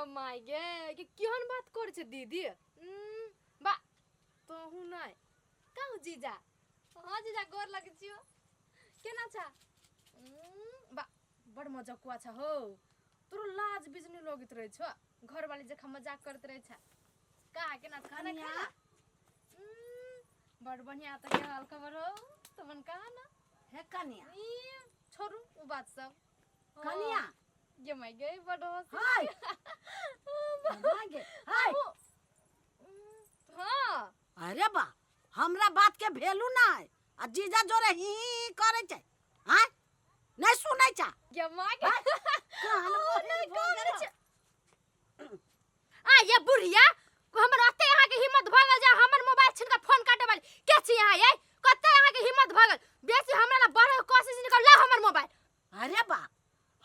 My गे कि केहन बात कर छे दीदी बा तोहू नहीं कहू जीजा हां जीजा गोर लगे छियो केना छा बा बड़ मजाक कुआ छा हो तोरो लाज बिजनी लोगित रहे छ घर वाली जखा मजाक करत रहे छ का केना खाना खाना बड़ बढ़िया त के हाल खबर हो तुमन का ना हे कन्या छोरू उ बात सब कन्या ये मैं गई बड़ हंस हाय हाय हां अरे बा हमरा बात के भेलू नहीं आ जीजा जोरे ही करे छै हां नहीं सुनै छा ये मां कान बोले छ आ ये बुढ़िया हमर अते यहां के हिम्मत भागल जा हमर मोबाइल छिन के फोन काटे वाली के छी यहां ये कते यहां के हिम्मत भागल बेसी हमरा ला बड़ कोशिश निकल ला हमर मोबाइल अरे बा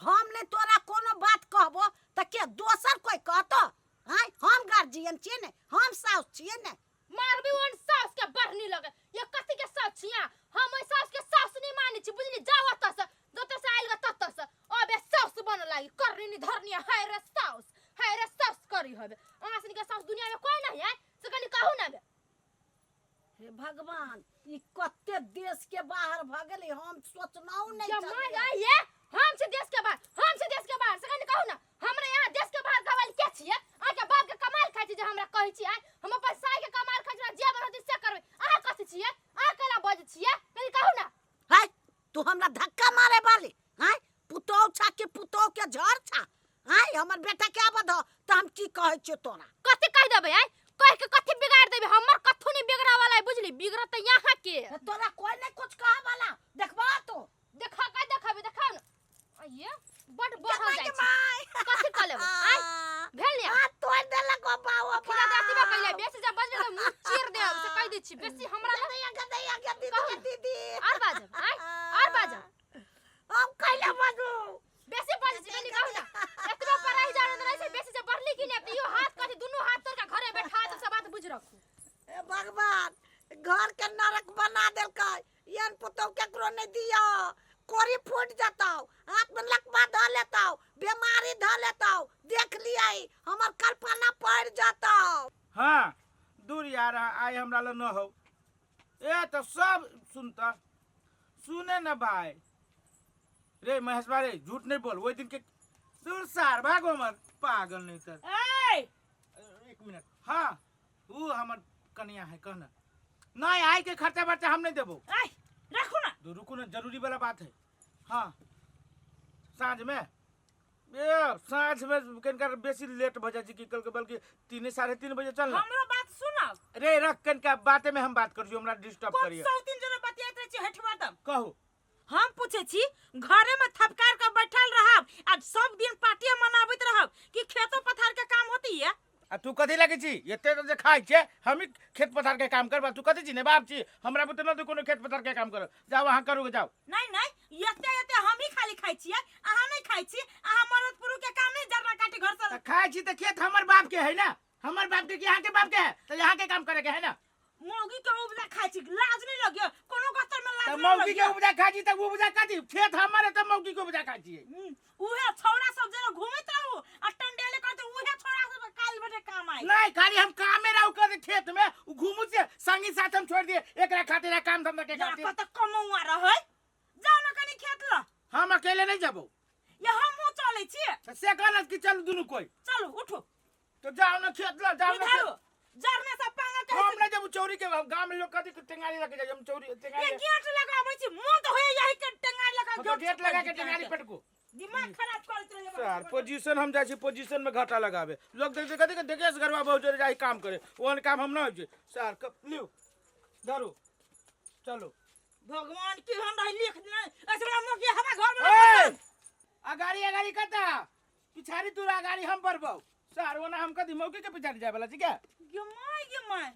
हम ने तोरा कोनो बात कहबो त के दोसर कोई कहतो हां हम गार्जियन छिए ने हम साउस छिए ने मारबी ओन सास के बरनी लगे ये कथि के सास छिया हम ओइ सास के सास नहीं माने छी बुझली जाव त से जते से आइल ग तत से अबे सास बन लागी करनी नि धरनी हाय रे सास करी हबे आसनी के सास दुनिया में कोई नहीं है से कनी कहू ना बे हे भगवान ई कते देश के बाहर भागली हम सोचनाऊ नहीं जमाई ये हम से देश के बाहर से कनी कहू ना हमरा यहाँ देश के बाहर गवाल के छिए आके बाप के कमाल खाइ छी जे हमरा कहै छी हम अपन साई के कमाल खाइ छी जे बरहती से करबै आ कथि छिए आ केला बज छिए कनी कहू ना हाय तू हमरा धक्का मारे वाली हाय पुतौ छा के पुतौ के झर छा हाय हमर बेटा के आबद त हम की कहै छी तोरा कथि कह देबै कह के कथि बिगाड़ देबै हमर कथु नहीं बिगड़ा वाला है बुझली बिगड़ त यहाँ के तोरा कोई नहीं कुछ कहा वाला देखबा तो देखा का देखाबे देखा न ये बड़ बहल जाय छै कथि क लेबै आय भेल ने हाथ तोड़ देलक बाबा खिला दाती बा कहले बेसी जब बजले त मुंह चीर दे से कह दै छी बेसी हमरा गदैया दीदी और बाजब आय और बाजब हम कहले बाजू बेसी बज छी कनी कहू ना एतबे पराई जाने रहे से बेसी जब बढ़ली कि ने त यो हाथ कथि दुनु हाथ तोड़ के घरे बैठा त सब बात बुझ रखू ए भगवान घर के नरक बना देलकै यन पुतौ केकरो नहीं दियो कोरी फूट जाताओ हाथ में लकवा ध लेताओ बीमारी ध लेताओ देख लियाई हमर कल्पना पड़ जाताओ हां दूर यार आई हमरा ल न हो ए तो सब सुनता सुने न भाई रे महेश भाई झूठ नहीं बोल वो दिन के दूर सार भागो मत पागल नहीं कर ए एक मिनट हां वो हमर कन्या है कहना नहीं आई के खर्चा बर्चा हम नहीं देबो ए रखो ना तो रुको ना जरूरी वाला बात है हाँ साँझ में साँझ में कनकर बेसी लेट बजे कि कल के बल्कि 3 साढ़े 3 बजे चल हमरो बात सुनो रे रख कनका बाते में हम बात करियो हमरा डिस्टर्ब करियो कौन 3 जना बतियात रहे छी हटवा दम कहू हम पूछे छी घरे में थपकार के बैठल रहब आज सब दिन पार्टी मनाबैत रहब कि खेतो पथार के काम होती है आ तू कथि लागे छी एते तो जे खाइ छे हम ही खेत पथार के काम करबा तू कथि छी ने बाप छी हमरा बुते न तू कोनो खेत पथार के काम कर जाओ वहां करू जाओ नहीं एते हम ही खाली खाइ छी अहाँ नहीं खाइ छी अहाँ मरद पुरु के काम नहीं जरना काटी घर से खाइ छी त खेत हमर बाप के है ना हमर बाप के यहाँ के बाप के है तो यहाँ के काम करे के है ना मौगी के उपजा खाइ छी लाज नहीं लगियो कोनो गतर में लाज त नहीं मौगी के उपजा खाइ छी त उपजा कथि खेत हमर है त मौगी के उपजा खाइ छी उहे छोरा सब जरा घूमत रहू आ टंडेले करते उहे छोरा सब काल बटे काम आई नहीं खाली हम काम में रहू कर खेत में घूमू से संगी साथ हम छोड़ दिए एकरा खातिर काम धंधा के खातिर कत कमौआ रहै जाओ न कनी खेत ल हम अकेले नहीं जाबो ये हम चले छी से कहलस कि चल दुनु कोई चलो उठो तो जाओ ना खेत ल जाओ ना उधारो जरने सब पांगा के हम ना जब चौरी के गांव में लोग कहते कि टेंगारी लगे जाए हम चौरी टेंगारी ये गेट लगाबै छी मुंह तो होय यही के टेंगारी लगा तो गेट लगा के टेंगारी पटको दिमाग खराब करत रहे सर पोजीशन हम जाय छी पोजीशन में घाटा लगावे लोग देख कहते कि देखे से घरवा बहुत जोरे जाई काम करे ओन काम हम ना होय छै सर लियो दारू चलो भगवान की हम रह लिख नहीं ऐसे हम के हवा घर में अगाड़ी कता पिछाड़ी तू अगाड़ी हम परबो सर ओना हम कदी मौके के पिछाड़ी जाय वाला छी क्या ये माय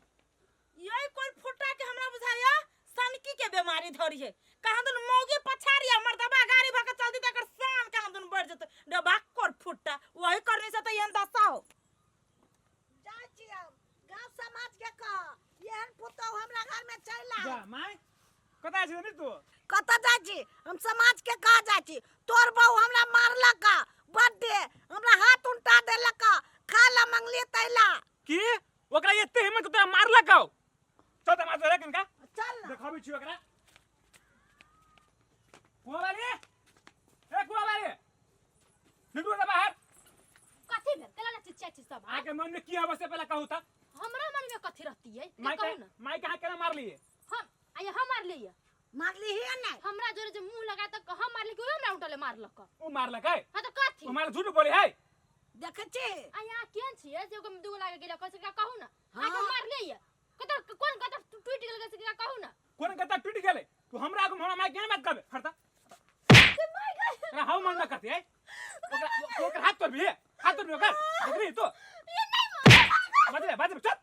ये कोई फुटा के हमरा बुझाया सनकी के बीमारी धरी है कहां दुन मौगी पछाड़ी हमर दबा गाड़ी भाग चलती तकर सान कहां दुन बढ़ जत डबा कोर फुटा वही करने से त यन दशा हो जाची गांव समाज के कह यहन पुतौ हमरा घर में चला जा माय कता छै रे तू कत जाची हम समाज के कह जाची तोर बहू हमरा मारलक बर्थडे हमरा हाथ उल्टा देलक के मन में की हवा से पहले कहू था हमरा मन में कथी रहती है माई कहू ना माई कहां केना मार लिए हम आया हम मार लिए मारली ही नहीं हमरा जोरे जे मुंह लगा त हम मार ले कि हमरा उठले मारलक ओ मारलक है हां त कथी ओ मार झूठ बोले है देखे छी आया केन छिए जे ओकरा दुगो लागे गेला कैसे का कहू ना हाँ। आके मार लिए कत कोन कत टूट गेल कैसे का कहू ना कोन कहता टूट गेले तू हमरा को हमरा माई केना बात करबे हटता माय गॉड ना हाउ मन करती है ओकर हाथ तो भी है हाथ तो भी ओकर देख रही तो ये नहीं बाज चुप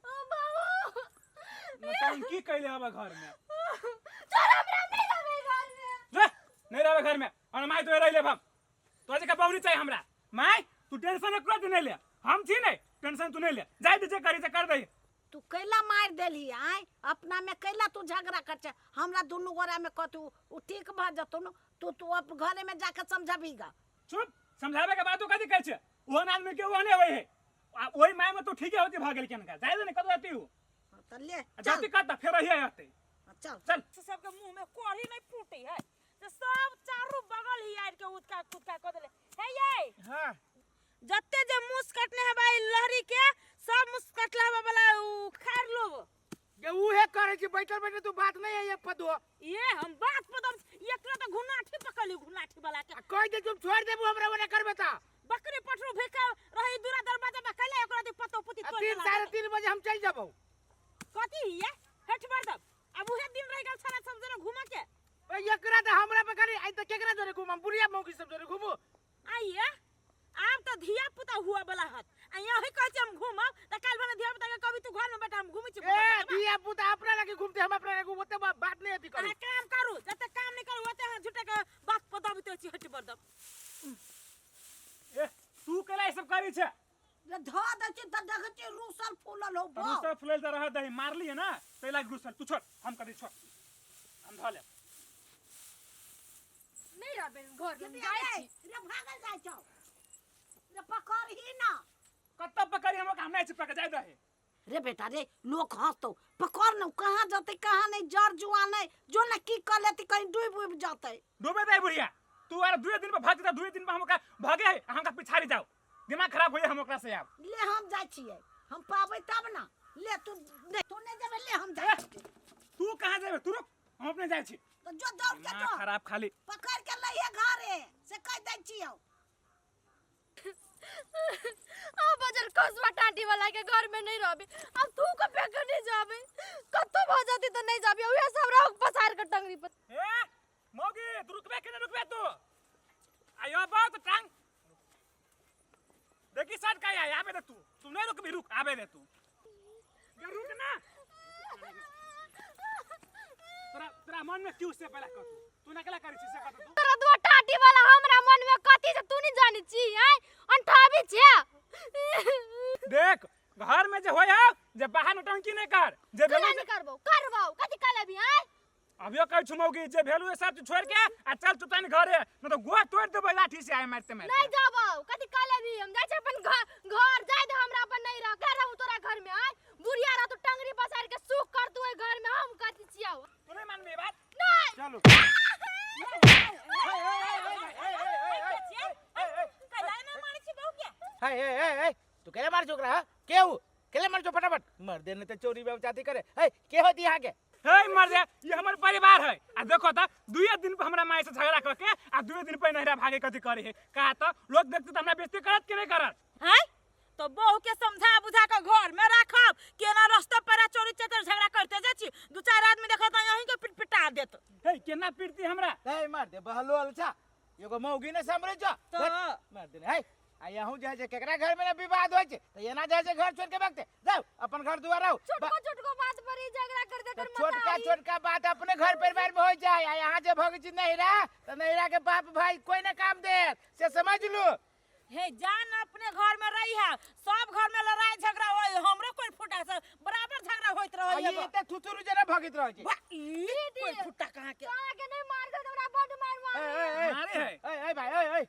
ओ बाबू बताऊं की कहले हवा घर में चल हमरा नहीं रहे घर में ले नहीं रहे घर में और माई तो रह ले हम तो जे का पौरी चाहिए हमरा माई तू टेंशन एको दिन नहीं ले हम छी नहीं टेंशन तू नहीं ले जाय दे जे करी से कर दे तू कैला मार देली आय अपना में कैला तू झगड़ा कर छ हमरा दुनु गोरा में कतू उ ठीक भ जतो न तू अब घरे में जाके समझाबीगा चुप समझावे के बात तो कदी कहै छै ओहन आदमी के ओहने होय है ओही माय में तो ठीके होती भागल केन का जाय दे कत रहती हूं त ले जाती कत फिर रही आते चल चल सबके मुंह में कोढ़ी नहीं फूटी है तो सब चारू बगल ही आर के उठका खुदका क देले हे ये हां जत्ते जे मुस कटने है भाई लहरी के सब मुस कटला है वाला खार लो ये उहे करे छी बैठल बैठल तू बात नहीं है ये पदो ये हम बात पदम एकरा तो घुनाठी पकली घुनाठी वाला के कह दे तुम छोड़ देबू हमरा ओने करबे त बकरी पठरू भेका रही दूरा दरवाजा में कैला एकरा दे पतो पुती तोड़ 3:30 बजे हम चल जाबो कथी है हट मार दब अब उहे दिन रह गेल सारा सब जना घुमा के ओ एकरा त हमरा पे करे आई त केकरा जोरे घुमम बुढ़िया मौकी सब जोरे घुमू आइए आप तो धिया पुता हुआ वाला हत आ यही कह हम घुमब त काल बने धिया पुता के कभी तू घर में बैठा हम घुमै छी ए दिया पुता अपना लगे घूमते हम अपना लगे घूमते बात नहीं आती करू काम करू जते काम नहीं करू ओते हम झूठे के बात पदाबी तो छी हट बरदब ए तू केला सब करी छै रे ध द छी त देखे छी रूसल फूलल हो बो रूसल फुलल त रह दही मार लिए ना तैला रूसल तू छोड़ हम कदी छोड़ हम धले नहीं रहबे घर में रे जाय छी रे भागल जाय छौ रे पकड़ ही ना कत्ता पकड़ी हम काम नहीं चिपक जाय दही रे बेटा रे लोग हंसतो पकड़ न कहां जते कहां नहीं जर जुआ नहीं जो न की कर लेती कहीं डूब उब जाते डूबे दे बुढ़िया तू और 2 दिन में भाग जा 2 दिन में हमका भागे हम का पिछाड़ी जाओ दिमाग खराब होय हम ओकरा से आब ले हम जाय छिए हम पाबै तब ना ले तू नहीं जेबे ले हम जाय छी तू कहां जेबे तू रुक हम अपने जाय छी तो जो दौड़ के दिमाग जो खराब खाली पकड़ के लइए घरे से कह दै छियो आ बजर कसवा टाटी वाला के घर में नहीं रहबे अब तू को फेंक नहीं जाबे कत्तो भ जाती तो नहीं जाबे ओहे सब रोक पसार के टंगरी पर ए मोगी तू रुकबे के रुकबे तू आयो बात टांग देखी सट का आबे दे तू नहीं रुक भी रुक आबे दे तू ये रुक ना तेरा मन में क्यों से पहला कर तू ना केला करी छी से कर तू तोरा दो टाटी वाला हमरा मन में कथि से तू नहीं जानी छी हैं अंठाबी छे देख घर में जे होय है जे बाहर नौटंकी नहीं कर जे केला नहीं करबो कथि काले भी हैं अभियो कह छुमौगी जे भेलू है सब छोड़ के आ चल तू तन घरे न तो गोह तोड़ देबे लाठी से आए मारते मारते नहीं जाबो कथि काले भी हम जाय छै अपन घर जाय दे हमरा अपन नहीं रह कर रहू तोरा घर में आय बुढ़िया रह तू टंगरी पसार के सुख कर तू घर में हम कथि छियाओ तू नहीं मानबी बात नहीं चलो ए तू केले मार चुक रहा केहू केले मार चो फटाफट मर देने ते चोरी व्यवचाती करे ए के होती यहां के हे मर जा ये हमर परिवार है आ देखो त 2 दिन पे हमरा माय से झगड़ा करके आ 2 दिन पे नहरा भागे कथि करे है कहा त लोग देखते त हमरा बेइज्जती करत कि नहीं करत हैं तो बहू के समझा बुझा के घर में रखब केना रास्ता पर चोरी चतर झगड़ा करते जा छी 2-4 आदमी देखत यहीं के पिटपिटा देत हे केना पीड़ती हमरा ए मार दे बहलो अलछा एगो मौगी ने समरे छ तो मार दे है आ यहू जे जे केकरा घर में विवाद होय छै त एना जे घर छोड़ के भागते जाओ अपन घर दुआर आओ छोटको बात पर ही झगड़ा कर दे कर छोटका बात अपने घर परिवार में हो जाए आ यहां जे भग छी नहिरा त नहिरा के बाप भाई कोई ना काम दे से समझ लो हे जान अपने घर में रही है सब घर में लड़ाई झगड़ा होय हमरो कोई फुटा से बराबर झगड़ा होइत रहै ये त थुथुरु जना भगित रहै छै कोई फुटा कहां के आगे नहीं मार दे हमरा बड मार मारे है ए भाई ए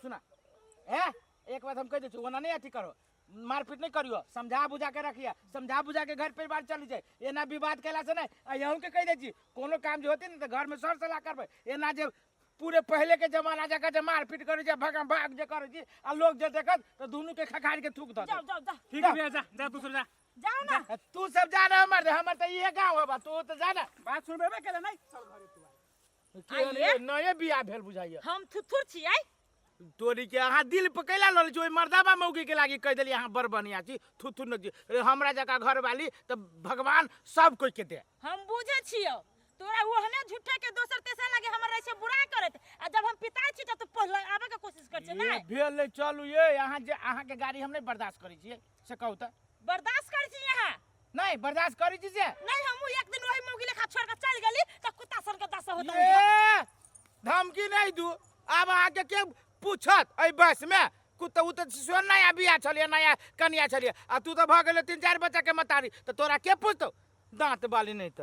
सुना ए एक बात हम कह दे छु ओना नहीं अथी करो मारपीट नहीं करियो समझा बुझा के रखिया समझा बुझा के घर परिवार चली जाए एना विवाद कैला से नहीं यहू के कह दे छी कोनो काम जे होते न त घर में सर सलाह करबे एना जे पूरे पहले के जमाना जका जे मारपीट करे जे भाग जे करे छी आ लोग जे देखत तो दोनों के खखाड़ के थूक दे जाओ जाओ जाओ ठीक है भैया जा जा दूसरा जा जाओ ना तू सब जाना हमर तो ये गांव है बा तू तो जाना बात सुनबे केले नहीं चल घरे तू के नए बियाह भेल बुझाइए हम थुथुर छियै तोरी के अहाँ दिल पकैला लल जो मर्दाबा मौगी के लागी कह देली अहाँ बड़ बढ़िया छी थू न जी हमरा जका घर वाली तो भगवान सब कोई के दे हम बुझे छियो तोरा ओहने झूठे के दोसर तेसर लागे हमरा ऐसे बुरा करत आ जब हम पिता छी त पहले आबे के कोशिश कर छै ये ना भेल ले चलू ये अहाँ के गाड़ी हम नहीं बर्दाश्त करै छियै से कहू त बर्दाश्त कर छी यहाँ नहीं बर्दाश्त करै छी से नहीं हम एक दिन वही मौगी लेखा छोड़ के चल गेली त कुत्ता सन के दशा होता ये धमकी नहीं दू अब अहाँ के पूछत ए बस में कुत्ता उ त सोन नया बियाह छलिए नया कनिया छलिए आ तू तो भ गेले 3-4 बच्चा के मतारी तो तोरा के पूछतो दांत बाली नहीं तो